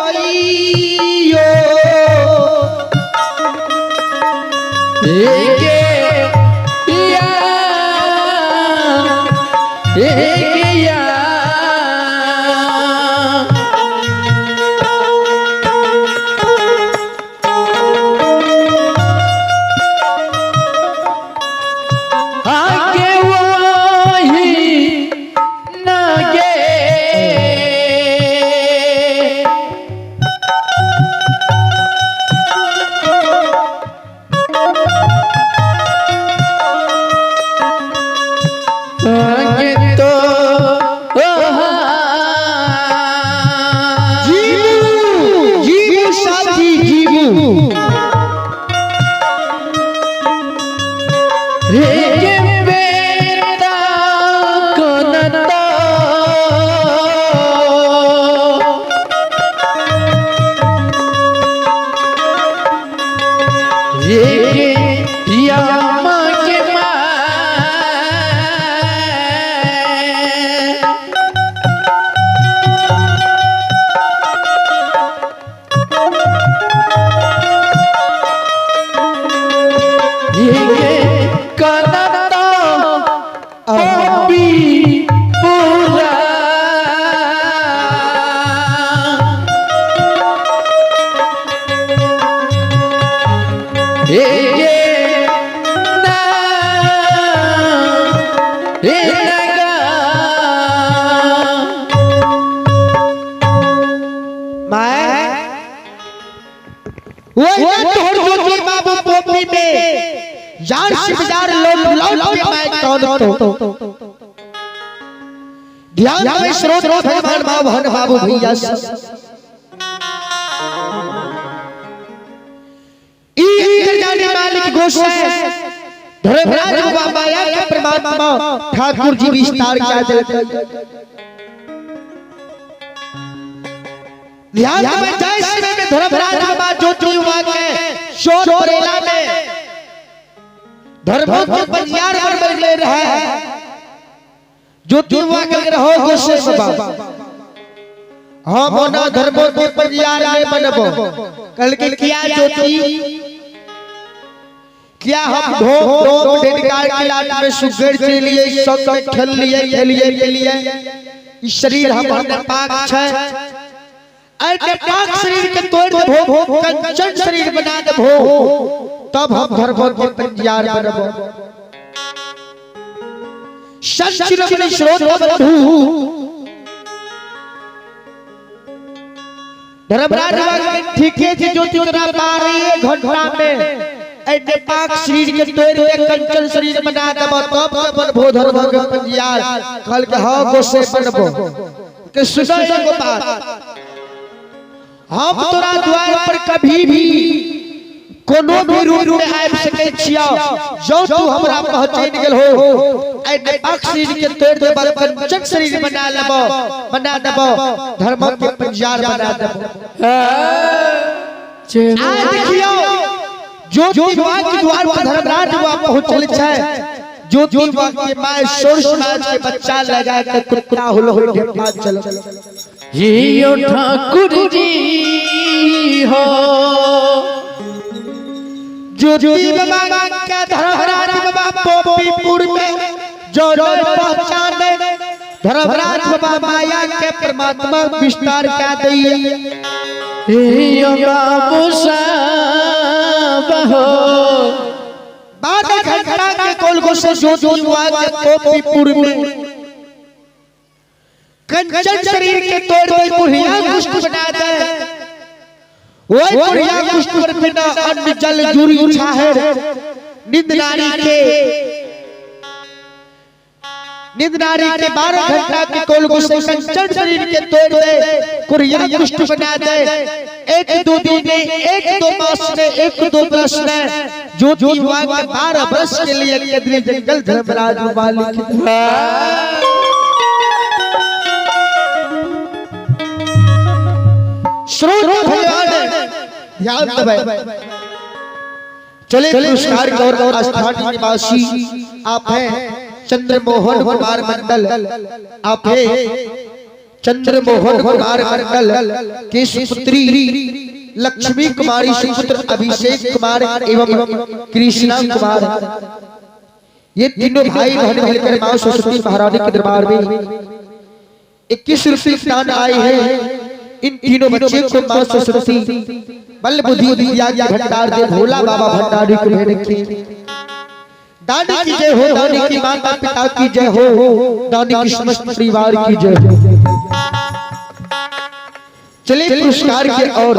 बइयो ध्यान में स्रोत भगवान भगवान बाबू भैया मालिक गोसाई धर्मराज बाबा के परमात्मा ठाकुर जी विस्तार किया देते ध्यान में जय श्री में धर्मराज बाबा ज्योति हुआ के शोर बरेला में धर्मों के पंचार पर ले रहा है ज्योति हुआ के रहो गोसाई बाबा हम ना धर्मों के पंचार में बनबो कल के किया ज्योति क्या हम ढोक ढोक डेडकार की लाट में सुगड़ के लिए सब खेल लिए के लिए इस शरीर हमारा पाक है अरे पाक शरीर के तोड़ दे भो कंचन शरीर बना दे भो तब हम धर्मों के पंचार बनबो संचिरमणि स्रोत बंधु धर्मराज ठीक है जी ज्योति उतना पा रही है घंटा में ऐसे पाक शरीर के तोड़ के कंचन शरीर बना दबो तब बनबो धर्म के पंचार कल के हां गोसाई बनबो के सुनो एगो बात हम तोरा द्वार पर कभी भी कोनो भी रूप में आ सके छिया जो तू हमरा पहचान गेल हो ऐसे पाक शरीर के तोड़ दे कंचन शरीर बना दबो धर्म के पंचार बना दबो आ देखियो ज्योति के द्वार पर धर्मराज बाबा पहुंचल छै ज्योति के माय सोर समाज के बच्चा लगा के कुत्ता हुल हुल ढेपा चल ये ठाकुर जी हो ज्योति बाबा के धर्मराज बाबा पोपीपुर में जो पहचाने धर्मराज बाबा माया के परमात्मा विस्तार क्या दिए बाद घंटा के कोल गोसाई ज्योति हुआ के पोपीपुर में कंचन शरीर के तोड़ दे बुढ़िया कुष्ठ बना दे वो बुढ़िया कुष्ठ पर बिना अन्न जल जुरी छाहे निंद नारी के 12 घंटा के कोल गोसाई कंचन शरीर के तोड़ दे बुढ़िया कुष्ठ बना दे 1-2 दिन में 1-2 मास में 1-2 वर्ष में ज्योति हुआ के 12 वर्ष के लिए केद्री जंगल धर्मराज मालिक श्रोत भगवान ध्यान दबाए चले पुरस्कार गौर स्थानीय निवासी आप हैं चंद्रमोहन कुमार मंडल आप हैं चंद्रमोहन कुमार मंडल के सुपुत्री लक्ष्मी कुमारी सुपुत्र अभिषेक कुमार एवं कृष्णा कुमार, ये तीनों भाई बहन मिलकर मां सरस्वती महारानी के दरबार में 21 रुपये दान आए हैं। इन तीनों बच्चे को मां सरस्वती बल बुद्धि विद्या का भंडार दे, भोला बाबा भंडारी को भेंट की। दानी की जय हो, दानी की माता पिता की जय हो, दानी की समस्त परिवार की जय हो। चले पुरस्कार के और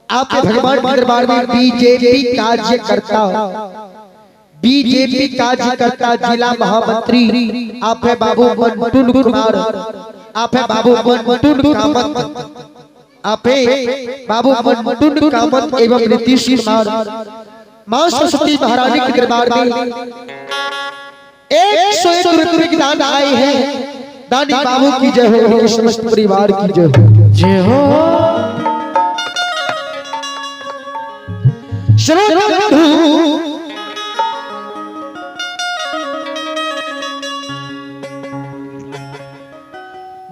आपके भगवान के दरबार में बीजेपी कार्यकर्ता, बीजेपी कार्यकर्ता जिला महामंत्री आप है बाबू मंटून कुमार, आप है बाबू मंटून कामत, आप है बाबू मंटून कामत एवं नीतीश कुमार। मां सरस्वती महारानी के दरबार में 101 रुपये के दान आए हैं। दानी बाबू की जय हो, समस्त परिवार की जय हो। जय हो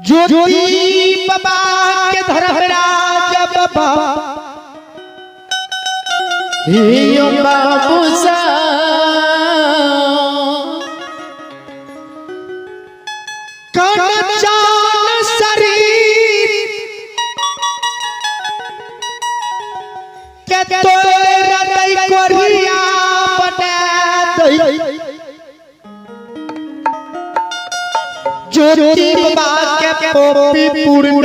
ज्योति बाबा के धर्मराज बाबा यो बाबू सा कनचान शरीर के तोरा दई कोरिया बना दई, ज्योति बाबा के पोपी पूर्ण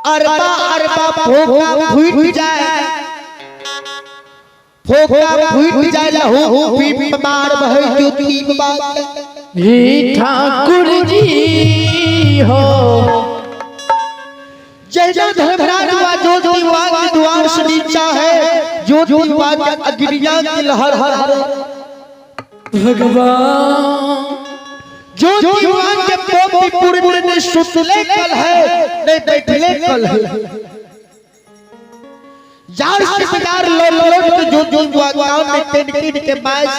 अरबा अरबा भोगा फूट जाए, भोगा फूट जाए लहू पी मार बह ज्योति बाबा हे ठाकुर जी हो। जय जय धर्मराज जो के द्वार से नीचा है, जो के अग्निया की लहर हर हर भगवान, जो के पोपी पूर्ण ने सुतले कल है नहीं बैठले कल है, जार से बाजार लोट जो गांव में टेन के बाइस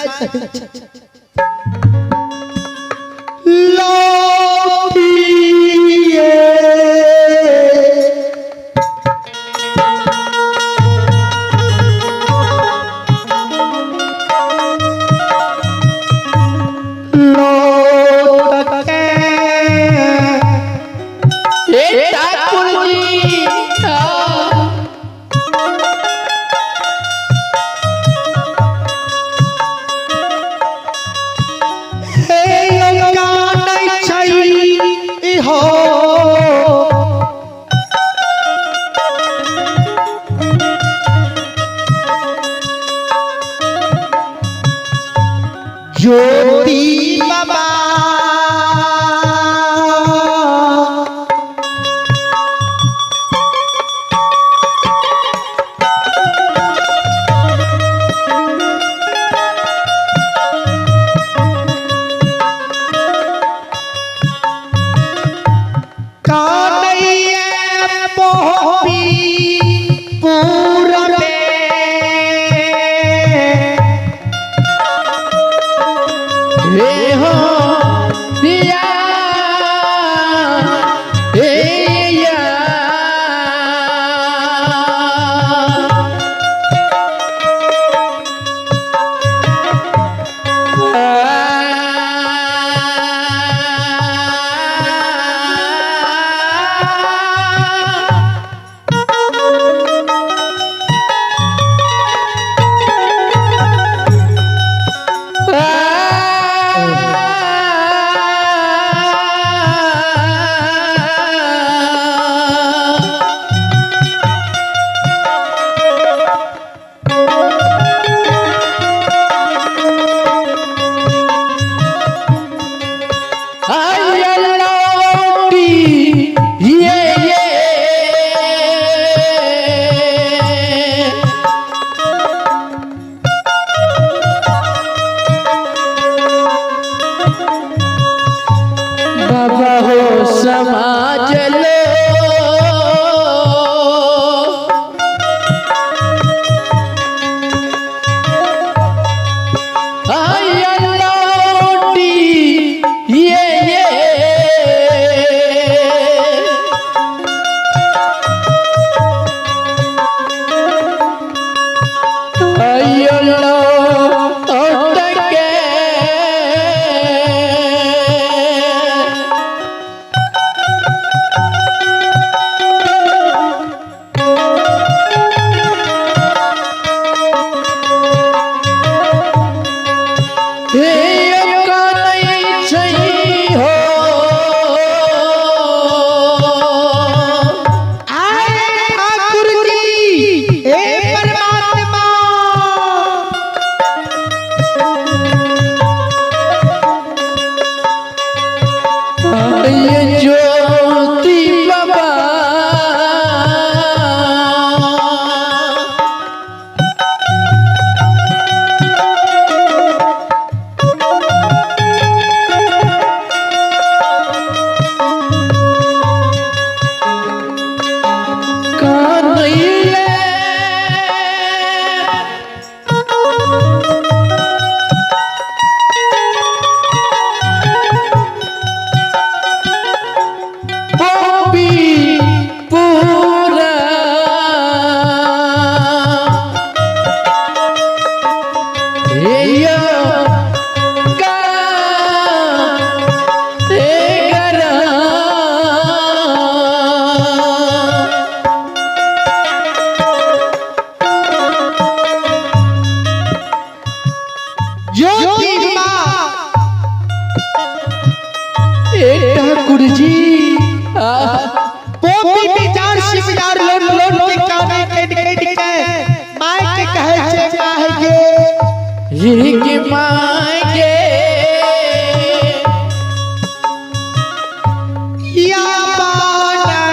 ज्योति बाबा कानैया पोपी पूरा हे हो दिया हे या बाबा हो समाज लो आई लौटी ये जी पोपी बिचार शिवदार लोन लोन के काने के माय के कहे छे माय के मांगे या बाना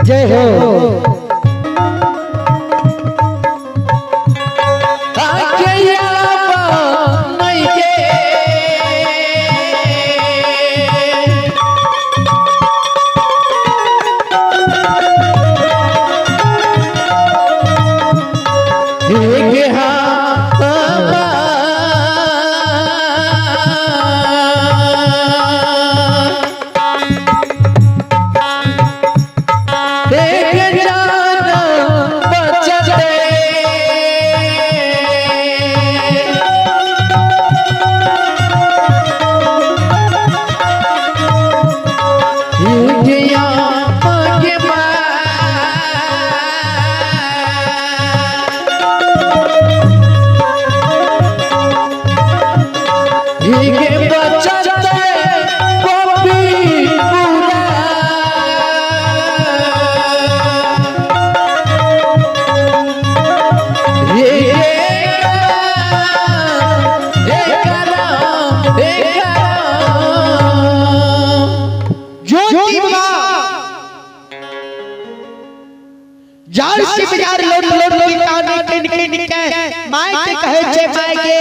जय हो जार से बाजार लोन लोन लोन काने के माय के कहे छे माय के